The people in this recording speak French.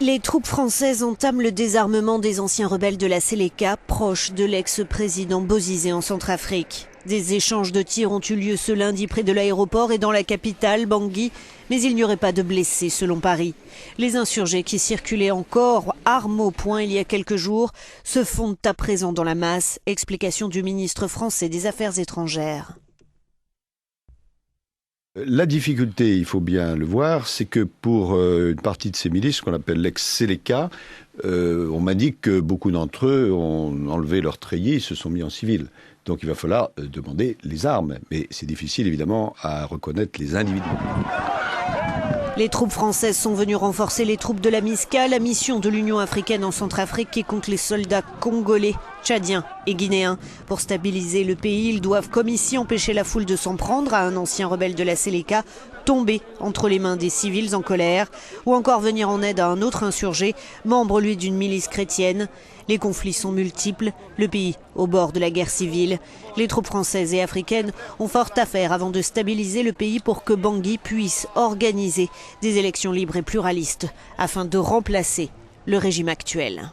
Les troupes françaises entament le désarmement des anciens rebelles de la Seleka, proches de l'ex-président Bozizé en Centrafrique. Des échanges de tirs ont eu lieu ce lundi près de l'aéroport et dans la capitale, Bangui, mais il n'y aurait pas de blessés selon Paris. Les insurgés qui circulaient encore armes au poing il y a quelques jours se fondent à présent dans la masse. Explication du ministre français des Affaires étrangères. La difficulté, il faut bien le voir, c'est que pour une partie de ces milices, qu'on appelle l'ex-Seleka, on m'a dit que beaucoup d'entre eux ont enlevé leur treillis et se sont mis en civil. Donc il va falloir demander les armes. Mais c'est difficile évidemment à reconnaître les individus. Les troupes françaises sont venues renforcer les troupes de la MISCA, la mission de l'Union africaine en Centrafrique qui compte les soldats congolais, tchadiens et guinéens. Pour stabiliser le pays, ils doivent comme ici empêcher la foule de s'en prendre à un ancien rebelle de la Seleka, tombé entre les mains des civils en colère, ou encore venir en aide à un autre insurgé, membre lui d'une milice chrétienne. Les conflits sont multiples, le pays au bord de la guerre civile. Les troupes françaises et africaines ont fort à faire avant de stabiliser le pays pour que Bangui puisse organiser des élections libres et pluralistes afin de remplacer le régime actuel.